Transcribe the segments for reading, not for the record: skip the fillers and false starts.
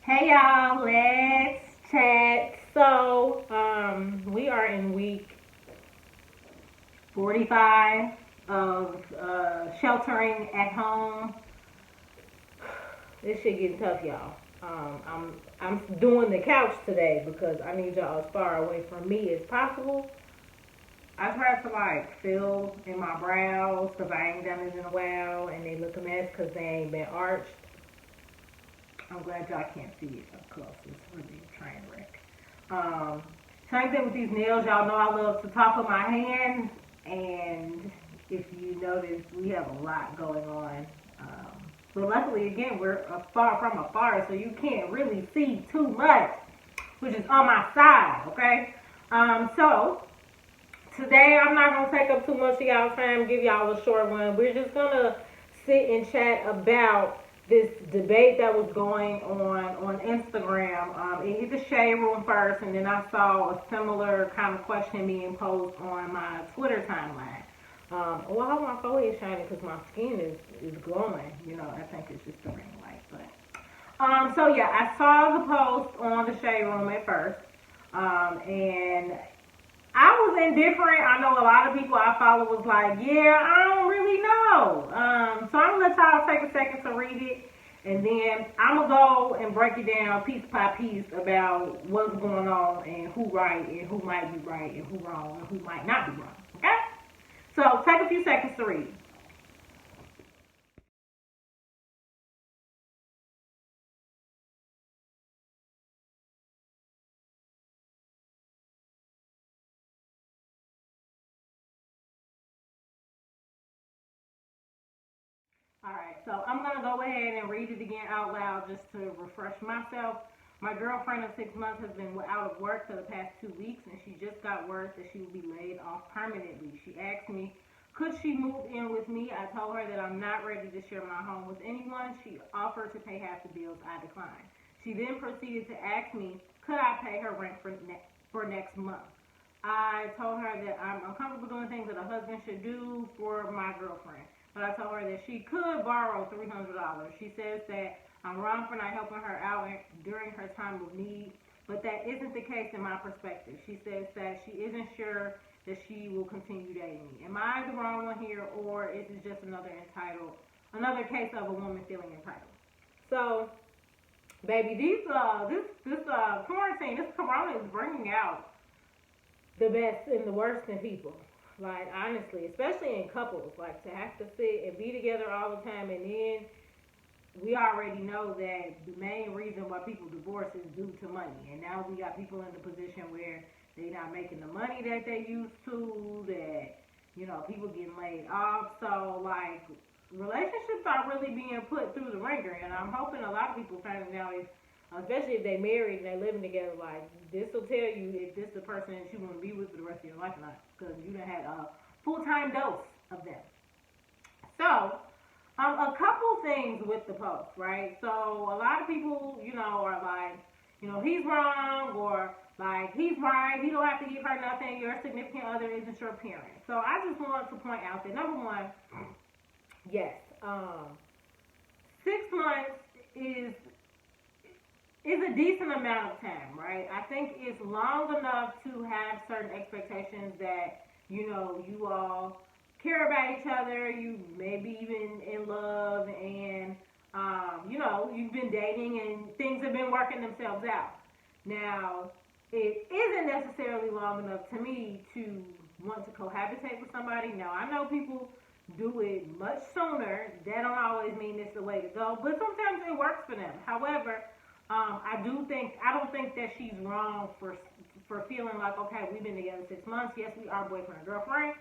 Hey y'all, let's chat. So, we are in week 45 of sheltering at home. This shit getting tough, y'all. I'm doing the couch today because I need y'all as far away from me as possible. I tried to like fill in my brows because I ain't done it in a while, and they look a mess because they ain't been arched. I'm glad y'all can't see it up close. It's really a train wreck. Um, Same thing with these nails. Y'all know I love to top of my hands, and if you notice, we have a lot going on. But luckily, again, we're far from a forest, so you can't really see too much, which is on my side, okay? So today I'm not gonna take up too much of y'all time, give y'all a short one. We're just gonna sit and chat about this debate that was going on Instagram. It hit the shade room first, and then I saw a similar kind of question being posed on my Twitter timeline. Well, I have my forehead shining because my skin is glowing. You know, I think it's just the ring light. So yeah, I saw the post on the shade room at first, and I was indifferent. I know a lot of people I follow was like, yeah, I don't really know. So I'm gonna let y'all take a second to read it, and then I'm gonna go and break it down piece by piece about what's going on and who right and who might be right and who wrong and who might not be wrong. Okay? So take a few seconds to read. All right, so I'm gonna go ahead and read it again out loud just to refresh myself. My girlfriend of 6 months has been out of work for the past 2 weeks, and she just got word that she will be laid off permanently. She asked me, could she move in with me? I told her that I'm not ready to share my home with anyone. She offered to pay half the bills. I declined. She then proceeded to ask me, could I pay her rent for next month? I told her that I'm uncomfortable doing things that a husband should do for my girlfriend. But I told her that she could borrow $300. She says that I'm wrong for not helping her out during her time of need, but that isn't the case in my perspective. She says that she isn't sure that she will continue dating me. Am I the wrong one here, or is it just another case of a woman feeling entitled? So, baby, this quarantine, this corona is bringing out the best and the worst in people. Like honestly, especially in couples, like to have to sit and be together all the time, and then we already know that the main reason why people divorce is due to money, and now we got people in the position where they're not making the money that they used to. That people getting laid off, so like relationships are really being put through the ringer, and I'm hoping a lot of people finding out if especially if they married and they living together, like this will tell you if this is the person that you want to be with for the rest of your life or not, because you done had a full time dose of them. So, a couple things with the post, right? So a lot of people, are like, he's wrong or like he's right. He don't have to give her nothing. Your significant other isn't your parent. So I just want to point out that number one, yes, 6 months is is a decent amount of time, right? I think it's long enough to have certain expectations that you all care about each other. You maybe even in love, and you've been dating, and things have been working themselves out. Now, it isn't necessarily long enough to me to want to cohabitate with somebody. Now, I know people do it much sooner. That don't always mean it's the way to go, but sometimes it works for them. However, I don't think that she's wrong for feeling like, okay, we've been together 6 months. Yes, we are boyfriend and girlfriend.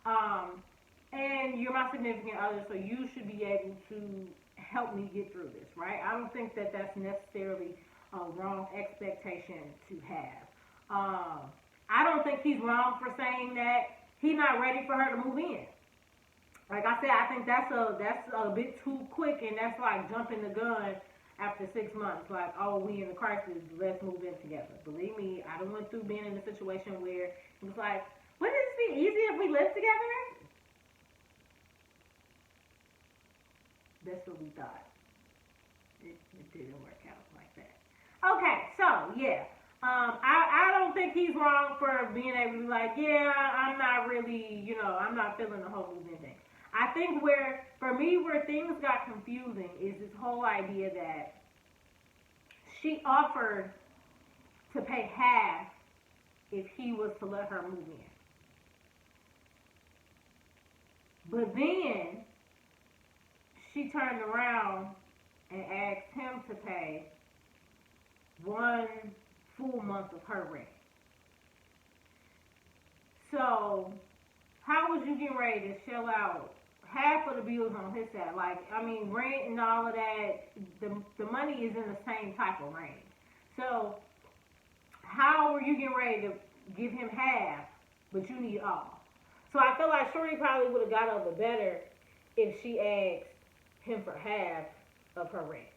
Um, and you're my significant other, so you should be able to help me get through this, right? I don't think that that's necessarily a wrong expectation to have. Um, I don't think he's wrong for saying that he's not ready for her to move in. Like I said, I think that's a bit too quick, and that's like jumping the gun after 6 months. Like, oh, we in a crisis, let's move in together. Believe me, I done went through being in a situation where it was like, wouldn't this be easy if we lived together? That's what we thought. It didn't work out like that. yeah. I don't think he's wrong for being able to be like, yeah, I'm not really, I'm not feeling the whole movement thing. I think for me, where things got confusing is this whole idea that she offered to pay half if he was to let her move in. But then she turned around and asked him to pay 1 full month of her rent. So how was you getting ready to shell out half of the bills on his side? Like, I mean, rent and all of that, the money is in the same type of range. So how were you getting ready to give him half, but you need all? So I feel like Shorty probably would have got over better if she asked him for half of her rent.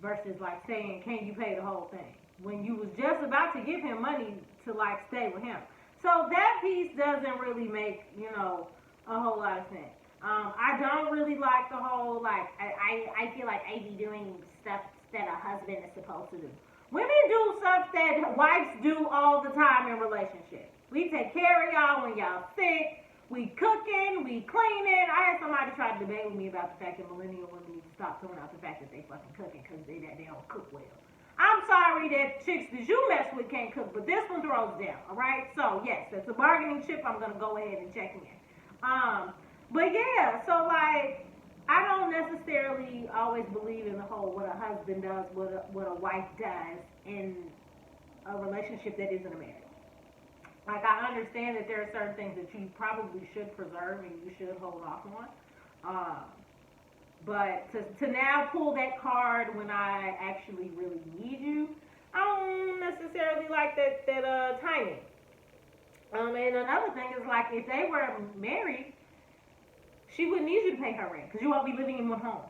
Versus like saying, can you pay the whole thing? When you was just about to give him money to like stay with him. So that piece doesn't really make, a whole lot of sense. I don't really like the whole, like, I feel like I be doing stuff that a husband is supposed to do. Women do stuff that wives do all the time in relationships. We take care of y'all when y'all sick. We cooking, we cleaning. I had somebody try to debate with me about the fact that millennial women need to stop throwing out the fact that they fucking cooking because they don't cook well. I'm sorry that chicks that you mess with can't cook, but this one throws down, all right? So, yes, that's a bargaining chip. I'm going to go ahead and check in. But, yeah, so, like, I don't necessarily always believe in the whole what a husband does, what a wife does in a relationship that isn't a marriage. Like, I understand that there are certain things that you probably should preserve and you should hold off on. But to now pull that card when I actually really need you, I don't necessarily like that timing. And another thing is, like, if they were married, she wouldn't need you to pay her rent because you won't be living in one home.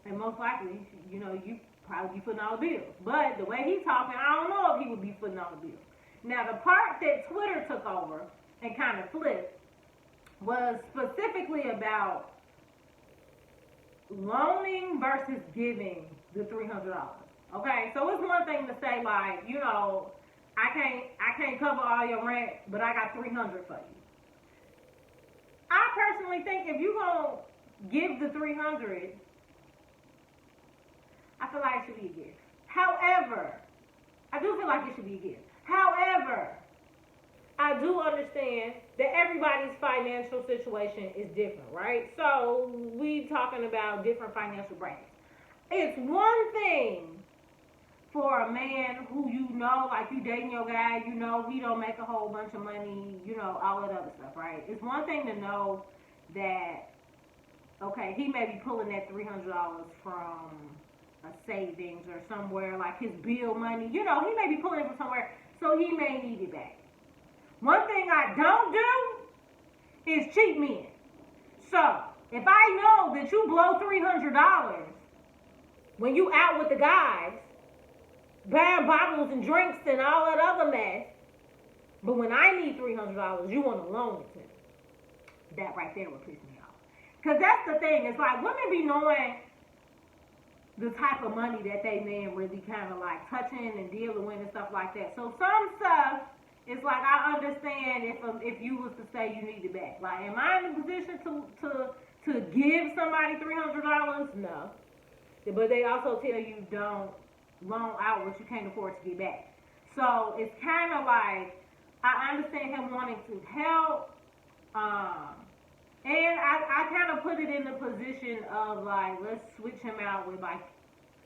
And most likely, you probably be footing all the bills. But the way he's talking, I don't know if he would be footing all the bills. Now, the part that Twitter took over and kind of flipped was specifically about loaning versus giving the $300. Okay, so it's one thing to say, like, I can't cover all your rent, but I got $300 for you. I personally think if you're gonna give the $300, I feel like it should be a gift. However, I do feel like it should be a gift. However, I do understand that everybody's financial situation is different, right? So we talking about different financial brackets. It's one thing for a man who like you dating your guy, he don't make a whole bunch of money, all that other stuff, right? It's one thing to know that, okay, he may be pulling that $300 from a savings or somewhere, like his bill money, he may be pulling it from somewhere, so he may need it back. One thing I don't do is cheat men. So, if I know that you blow $300 when you out with the guys, buying bottles and drinks and all that other mess, but when I need $300, you want to loan it to me. That right there would piss me off. Because that's the thing. It's like women be knowing the type of money that they men really kind of like touching and dealing with and stuff like that. So some stuff, it's like I understand if you was to say you need it back. Like, am I in a position to give somebody $300? No. But they also tell you don't loan out what you can't afford to get back. So it's kind of like I understand him wanting to help. And I kind of put it in the position of like, let's switch him out with like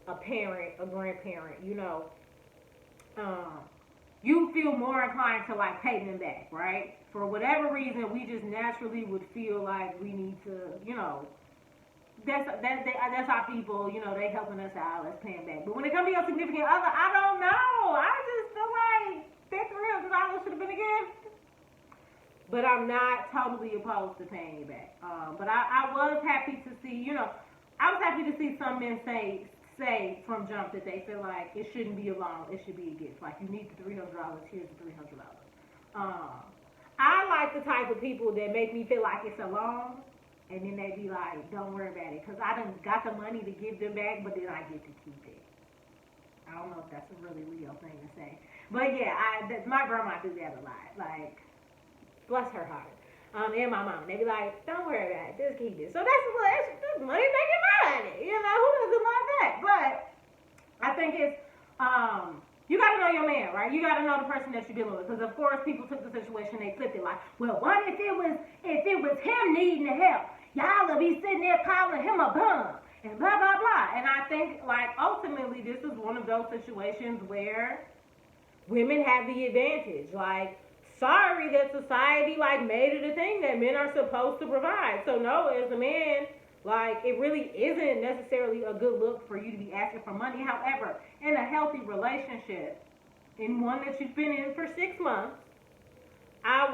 a parent, a grandparent, you feel more inclined to like pay them back, right? For whatever reason, we just naturally would feel like we need to, that's our people, they helping us out, let's pay them back. But when it comes to your significant other, I don't know. I just feel like that $300 should have been a gift. But I'm not totally opposed to paying it back. But I was happy to see, I was happy to see some men say from jump that they feel like it shouldn't be a loan, it should be a gift. Like, you need the $300, here's the $300. I like the type of people that make me feel like it's a loan, and then they be like, don't worry about it, because I done got the money to give them back, but then I get to keep it. I don't know if that's a really Leo thing to say. But yeah, my grandma do that a lot. Like, bless her heart. And my mom, they be like, don't worry about it, just keep it. So that's money making money. You know, who doesn't love that? But I think it's, you gotta know your man, right? You gotta know the person that you're dealing with. Because of course people took the situation, they flipped it like, well, what if it was him needing the help? Y'all will be sitting there calling him a bum and blah blah blah. And I think like ultimately this is one of those situations where women have the advantage. Like, sorry that society like made it a thing that men are supposed to provide. So no, as a man, like it really isn't necessarily a good look for you to be asking for money. However, in a healthy relationship, in one that you've been in for 6 months, I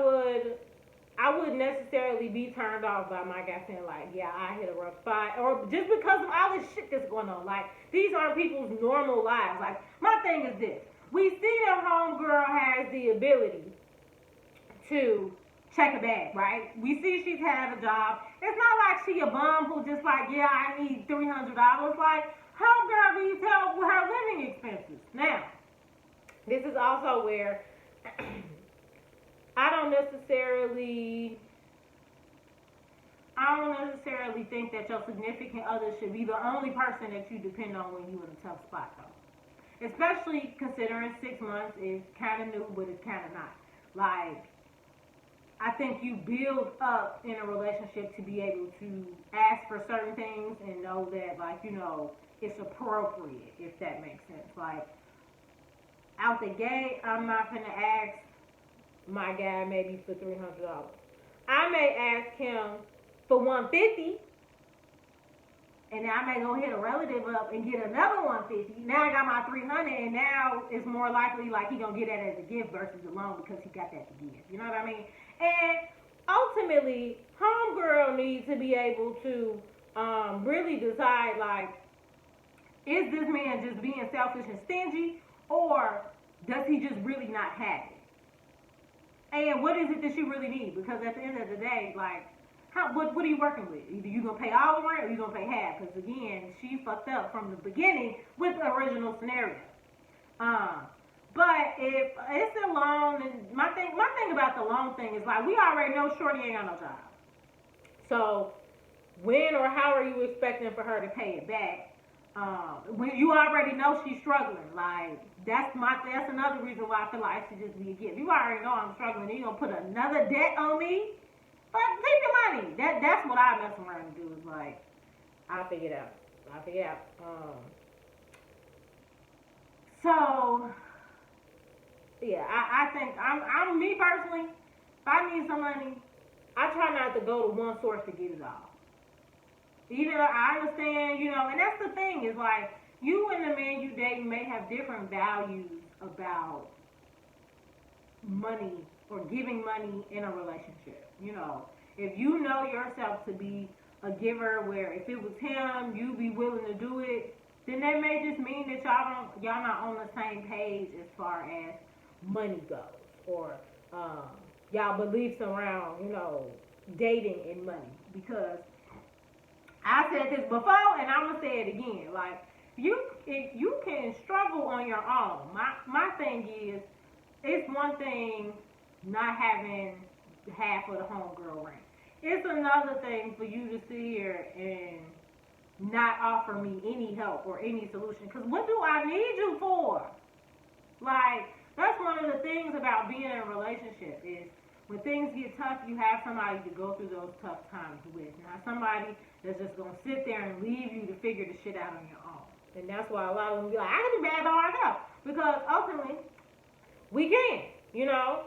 wouldn't necessarily be turned off by my guy saying like, yeah, I hit a rough spot, or just because of all this shit that's going on. Like, these aren't people's normal lives. Like, my thing is this: we see that homegirl has the ability to check a bag, right? We see she's had a job. It's not like she a bum who just like, yeah, I need $300. Like, homegirl needs help with her living expenses. Now, this is also where I don't necessarily think that your significant other should be the only person that you depend on when you're in a tough spot, though. Especially considering 6 months is kind of new, but it's kind of not. Like, I think you build up in a relationship to be able to ask for certain things and know that, like, you know, it's appropriate, if that makes sense. Like, out the gate, I'm not going to ask my guy maybe for $300. I may ask him for $150, and I may go hit a relative up and get another $150. Now I got my $300, and now it's more likely like he gonna get that as a gift versus a loan because he got that to give. You know what I mean? And ultimately, homegirl needs to be able to really decide, like, is this man just being selfish and stingy, or does he just really not have it? And what is it that you really need? Because at the end of the day, like, what are you working with? Either you gonna pay all the rent or you gonna pay half. Because again, she fucked up from the beginning with the original scenario. But if it's a loan, and my thing about the loan thing is like, we already know Shorty ain't got no job. So when or how are you expecting for her to pay it back? When you already know she's struggling, like that's another reason why I feel like it should just be a gift. You already know I'm struggling, and you gonna put another debt on me? But keep your money. That's what I mess around and do. Is like, I'll figure it out. So yeah, I think I'm me personally. If I need some money, I try not to go to one source to get it all. Either I understand, you know, and that's the thing is like, you and the man you dating may have different values about money or giving money in a relationship. You know, if you know yourself to be a giver, where if it was him, you'd be willing to do it, then that may just mean that y'all not on the same page as far as money goes, or y'all beliefs around, you know, dating and money. Because I said this before, and I'm gonna say it again. Like, if you can struggle on your own. My thing is, it's one thing not having half of the homegirl ring. It's another thing for you to sit here and not offer me any help or any solution. Because what do I need you for? Like, that's one of the things about being in a relationship is, when things get tough, you have somebody to go through those tough times with. Not somebody that's just going to sit there and leave you to figure the shit out on your own. And that's why a lot of them be like, I can be bad by myself. Because ultimately, we can. You know,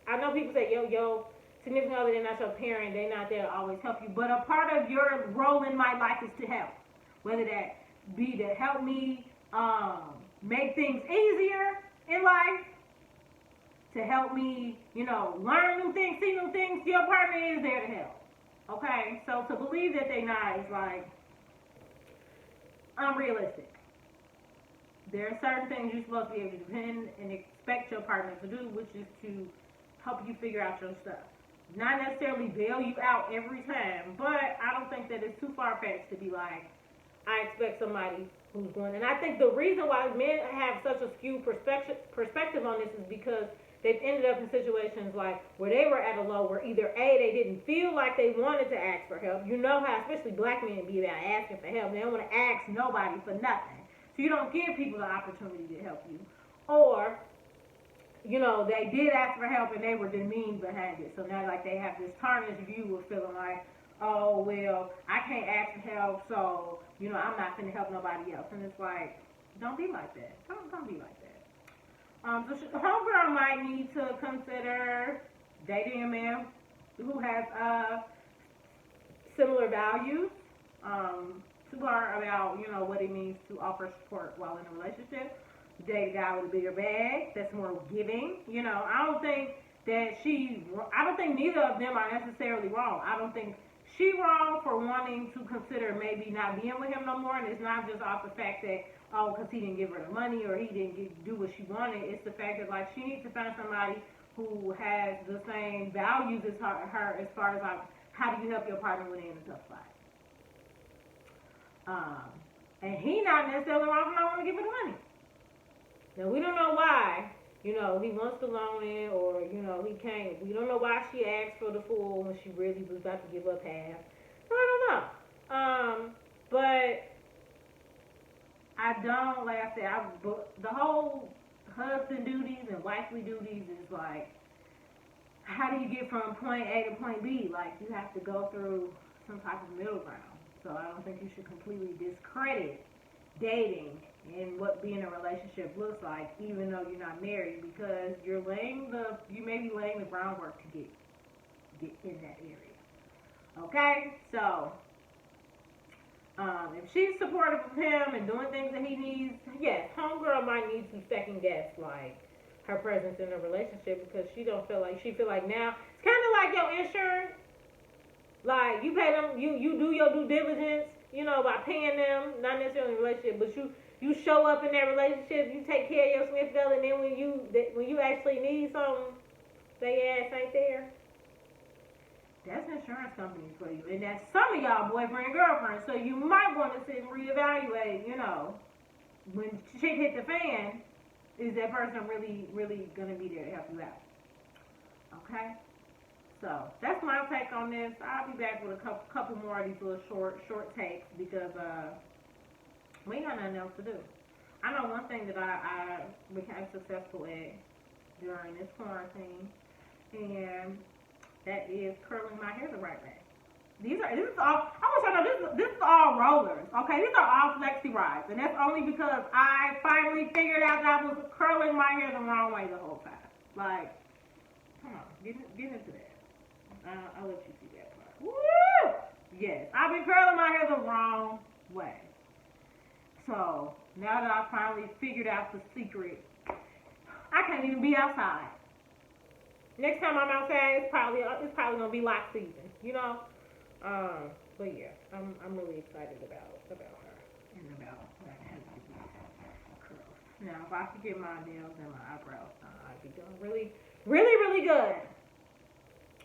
I know people say, yo, significant other, they're not your parent, they're not there to always help you. But a part of your role in my life is to help. Whether that be to help me make things easier in life, to help me, you know, learn new things, see new things. Your partner is there to help. Okay? So to believe that they not is like unrealistic. There are certain things you're supposed to be able to depend and expect your partner to do, which is to help you figure out your stuff. Not necessarily bail you out every time, but I don't think that it's too far-fetched to be like, I expect somebody who's going. And I think the reason why men have such a skewed perspective on this is because they've ended up in situations like where they were at a low where either A, they didn't feel like they wanted to ask for help. You know how especially black men be about asking for help. They don't want to ask nobody for nothing. So you don't give people the opportunity to help you. Or, you know, they did ask for help and they were demeaned behind it. So now like they have this tarnished view of feeling like, oh well, I can't ask for help, so you know I'm not gonna help nobody else. And it's like, don't be like that. Don't be like that. So homegirl might need to consider dating a man who has similar values. To learn about what it means to offer support while in a relationship. Date a guy with a bigger bag that's more giving. I don't think neither of them are necessarily wrong. I don't think she wrong for wanting to consider maybe not being with him no more, and it's not just off the fact that, because he didn't give her the money or he didn't do what she wanted. It's the fact that, like, she needs to find somebody who has the same values as her as far as, like, how do you help your partner when they're in a tough spot. And he not necessarily wrong for not want to give her the money. Now, we don't know why. He wants to loan it, or, he can't. We don't know why she asked for the full when she really was about to give up half. So I don't know. But I don't, like I said, the whole husband duties and wifely duties is like, how do you get from point A to point B? Like, you have to go through some type of middle ground. So I don't think you should completely discredit dating and what being in a relationship looks like, even though you're not married, because you may be laying the groundwork to get in that area. Okay, so if she's supportive of him and doing things that he needs, yes, homegirl might need to second guess like her presence in a relationship because she feel like now it's kind of like your insurance. Like, you pay them, you do your due diligence, by paying them, not necessarily in a relationship, but you show up in that relationship, you take care of your Smithville, and then when you actually need something, they ass ain't there. That's insurance companies for you, and that's some of y'all boyfriend and girlfriend. So you might want to sit and reevaluate. When shit hit the fan, is that person really, really gonna be there to help you out? Okay. So that's my take on this. I'll be back with a couple more of these little short takes because we ain't got nothing else to do. I know one thing that I became successful at during this quarantine, and that is curling my hair the right way. This is all. I want you to know this is all rollers. Okay, these are all flexi rides, and that's only because I finally figured out that I was curling my hair the wrong way the whole time. Like, come on, get into that. I'll let you see that part. Woo! Yes, I've been curling my hair the wrong way. So, now that I finally figured out the secret, I can't even be outside. Next time I'm outside, it's probably gonna be lock season, But yeah, I'm really excited about her and about curls. Now, if I could get my nails and my eyebrows done, I'd be doing really, really, really good.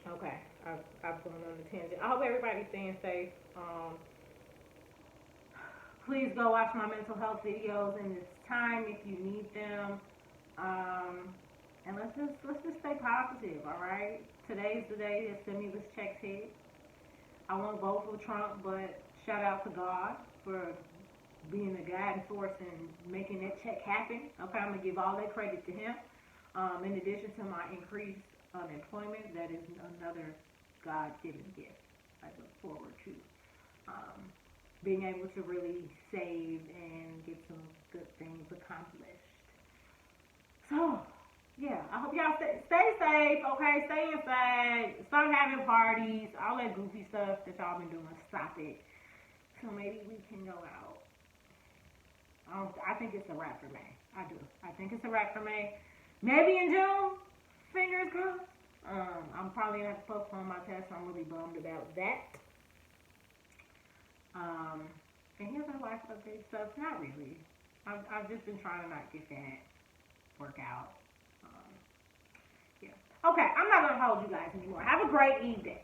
Okay, I've gone on a tangent. I hope everybody's staying safe. Please go watch my mental health videos in this time if you need them. And let's just stay positive, all right? Today's the day that stimulus checks hit. I won't vote for Trump, but shout out to God for being the guiding force and making that check happen. Okay, I'm gonna give all that credit to him. In addition to my increased unemployment, that is another God-given gift. I look forward to being able to really save and get some good things accomplished. So, yeah, I hope y'all stay safe, okay? Stay inside. Stop having parties. All that goofy stuff that y'all been doing. Stop it. So maybe we can go out. I think it's a wrap for May. I do. I think it's a wrap for May. Maybe in June. Fingers crossed. I'm probably going to have to postpone my test, so I'm really bummed about that. And here's my life update stuff. Not really. I've just been trying to not get that workout. Yeah. Okay, I'm not going to hold you guys anymore. Have a great evening.